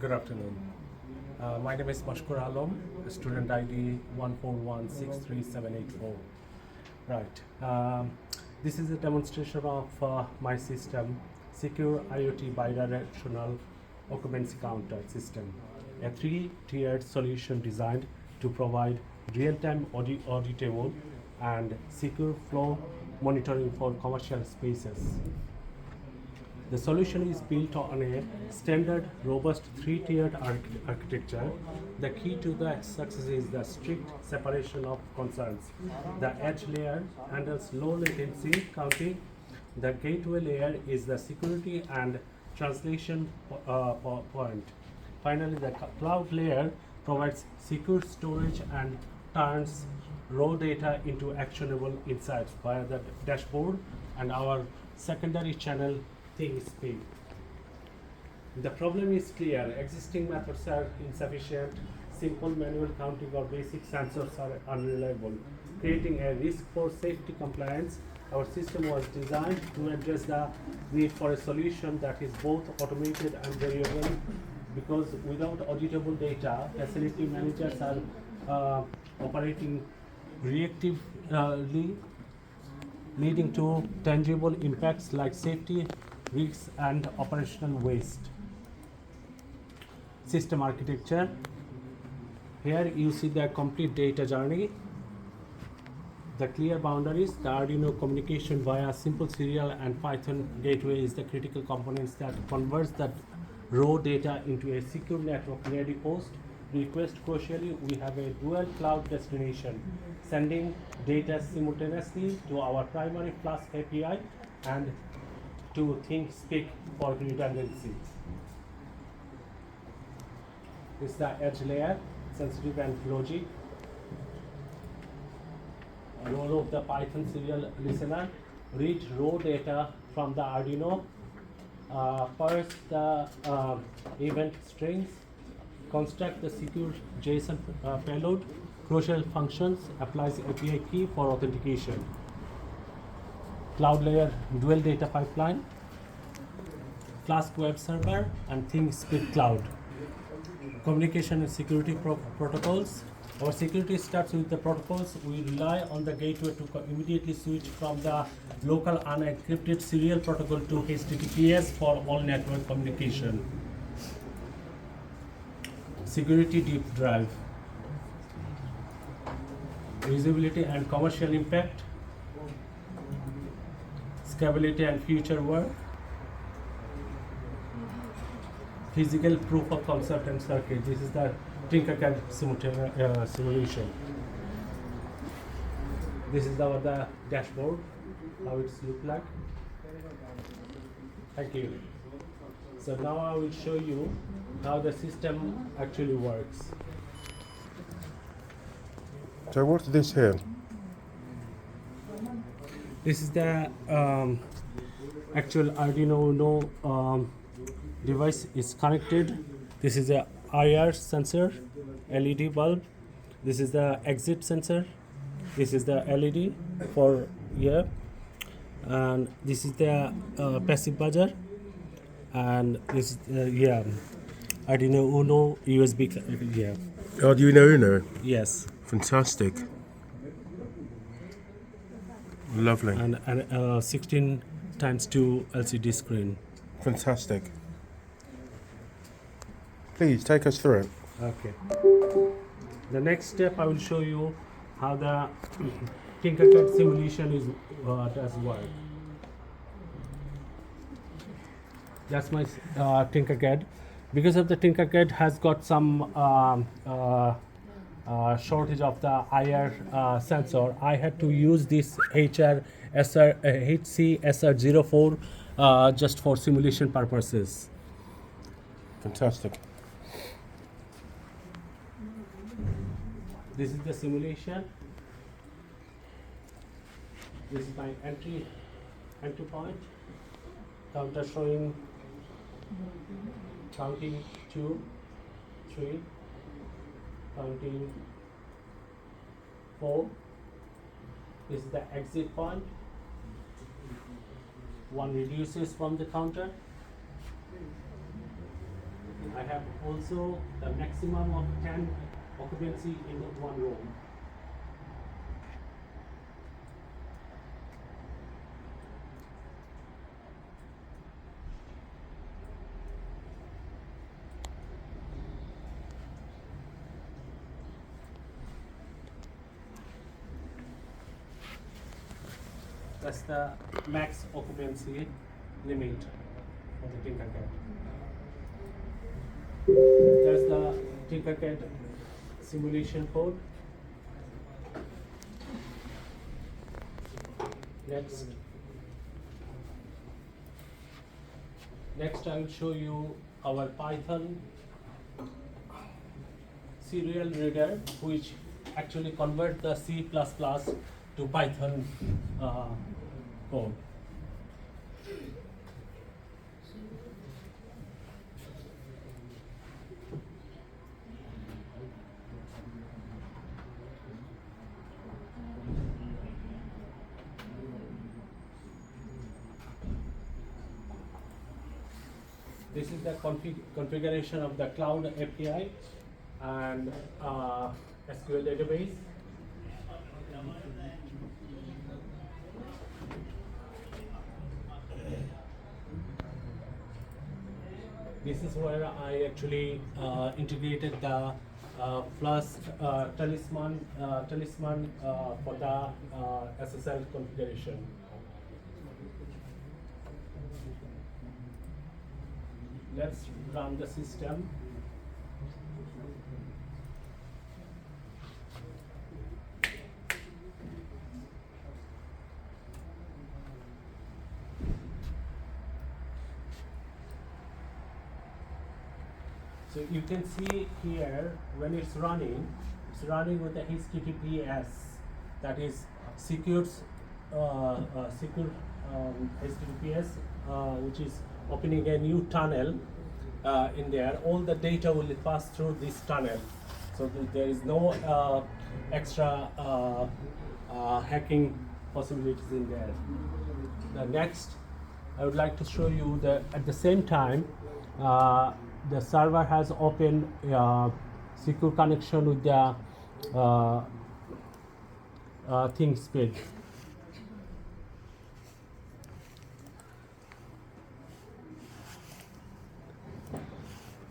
Good afternoon. My name is Mashkur Alam, student ID 141637884. Right. This is a demonstration of my system, secure IoT bidirectional occupancy counter system, a three-tiered solution designed to provide real-time auditable and secure flow monitoring for commercial spaces. The solution is built on a standard, robust three-tiered architecture. The key to the success is the strict separation of concerns. The edge layer handles low latency counting. The gateway layer is the security and translation point. Finally, the cloud layer provides secure storage and turns raw data into actionable insights via the dashboard and our secondary channel ThinkSpeed. The problem is clear. Existing methods are insufficient. Simple manual counting or basic sensors are unreliable, creating a risk for safety compliance. Our system was designed to address the need for a solution that is both automated and variable, because without auditable data, facility managers are operating reactively, leading to tangible impacts like safety risks and operational waste. System architecture. Here you see the complete data journey. The clear boundaries, the Arduino communication via simple serial and Python gateway is the critical components that converts the raw data into a secure network ready host request. Crucially, we have a dual cloud destination, sending data simultaneously to our primary Flask API and to ThinkSpeak for redundancy. This is the edge layer, sensitive and logic. Role of the Python serial listener: read raw data from the Arduino. Parse the event strings, construct the secure JSON payload. Crucial functions: applies API key for authentication. Cloud layer, dual data pipeline, Flask web server, and ThinkSpeak cloud. Communication and security protocols. Our security starts with the protocols. We rely on the gateway to immediately switch from the local unencrypted serial protocol to HTTPS for all network communication. Security deep dive. Usability and commercial impact. Scalability and future work. Physical proof of concept and circuit. This is the Tinkercad simulation. This is the dashboard, how it's look like. Thank you. So now I will show you how the system actually works. So what's this here? This is the actual Arduino Uno device is connected. This is a IR sensor, LED bulb. This is the exit sensor. This is the LED for here, and this is the passive buzzer, and this is Arduino Uno USB. Arduino Uno. Yes. Fantastic. Lovely. And 16 times 2 LCD screen. Fantastic. Please take us through it. Okay. The next step, I will show you how the Tinkercad simulation is does work. That's my Tinkercad. Because of the Tinkercad has got some shortage of the IR sensor, I had to use this HCSR04 just for simulation purposes. Fantastic. This is the simulation. This is my entry point. Counter showing counting 2, 3, counting 4. This is the exit point. One reduces from the counter. I have also the maximum of 10 occupancy in one room. That's the max occupancy limit for the Tinkercad. There's the Tinkercad simulation code. Next I will show you our Python serial reader, which actually convert the C++ to Python code. This is the configuration of the cloud API and SQL database. This is where I actually integrated the Flask-Talisman for the SSL configuration. Let's run the system. So you can see here when it's running with the HTTPS, that is secure HTTPS, which is opening a new tunnel in there. All the data will pass through this tunnel, so there is no extra hacking possibilities in there. The next, I would like to show you that at the same time, the server has opened secure connection with the ThinkSpeed.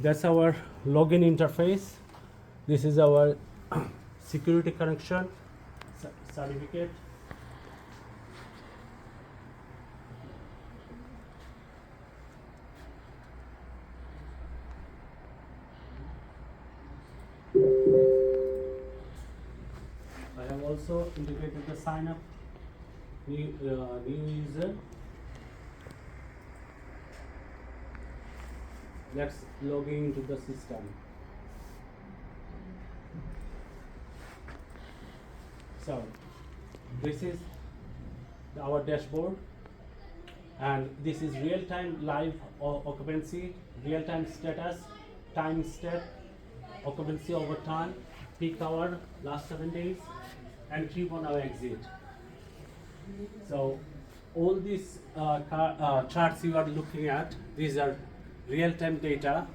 That's our login interface. This is our security connection certificate. I have also integrated the sign up new user. Let's log into the system. So this is our dashboard, and this is real-time live occupancy, real-time status, time step, occupancy over time, peak hour, last 7 days, entry on our exit. So all these charts you are looking at, these are real-time data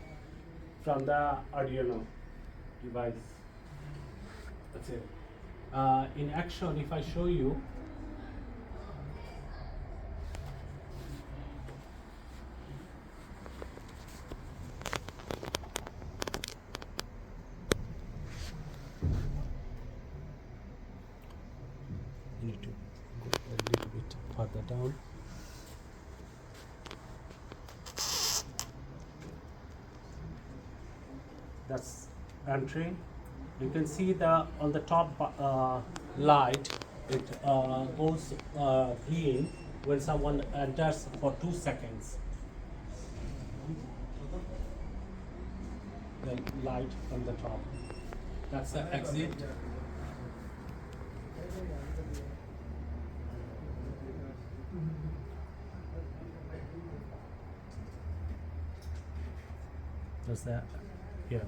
from the Arduino device. That's it. In action, if I show you, you need to go a little bit further down. That's entry. You can see the on the top light, it goes green when someone enters for 2 seconds. The light on the top. That's the exit. That's that. Yeah.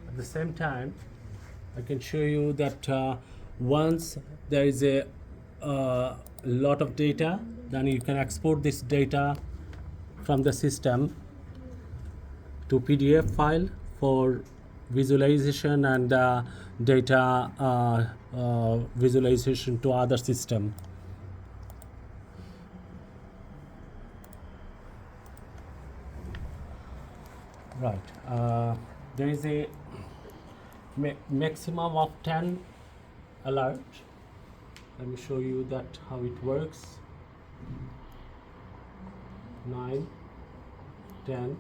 At the same time, I can show you that once there is a lot of data, then you can export this data from the system to PDF file for visualization and data visualization to other system. Right. There is a maximum of 10 alert. Let me show you that how it works. 9, 10.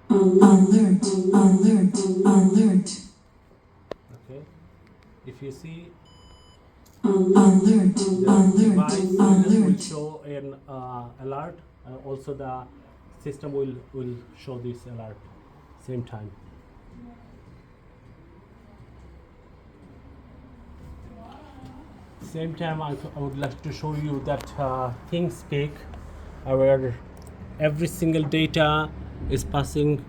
Alert, alert, alert. Okay. If you see, Alert, the alert, device will alert. show an alert. Also, the system will show this alert same time. Same time, I would like to show you that ThinkSpeak, where every single data is passing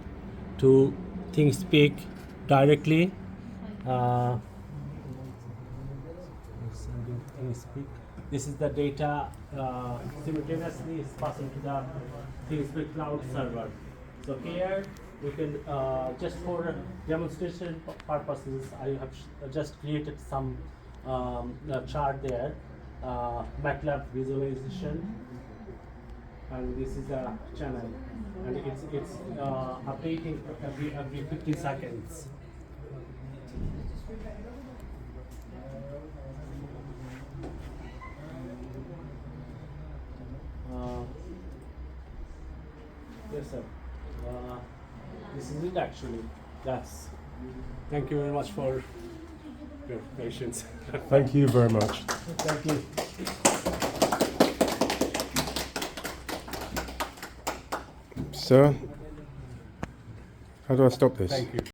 to ThinkSpeak directly. Sending ThinkSpeak. This is the data simultaneously is passing to the ThinkSpeak cloud server. So here we can just for demonstration purposes, I have just created some chart there, MATLAB visualization, and this is a channel, and it's updating every 15 seconds. Yes, sir. This is it actually. That's. Thank you very much for your patience. Thank you very much. Thank you. Sir, how do I stop this? Thank you.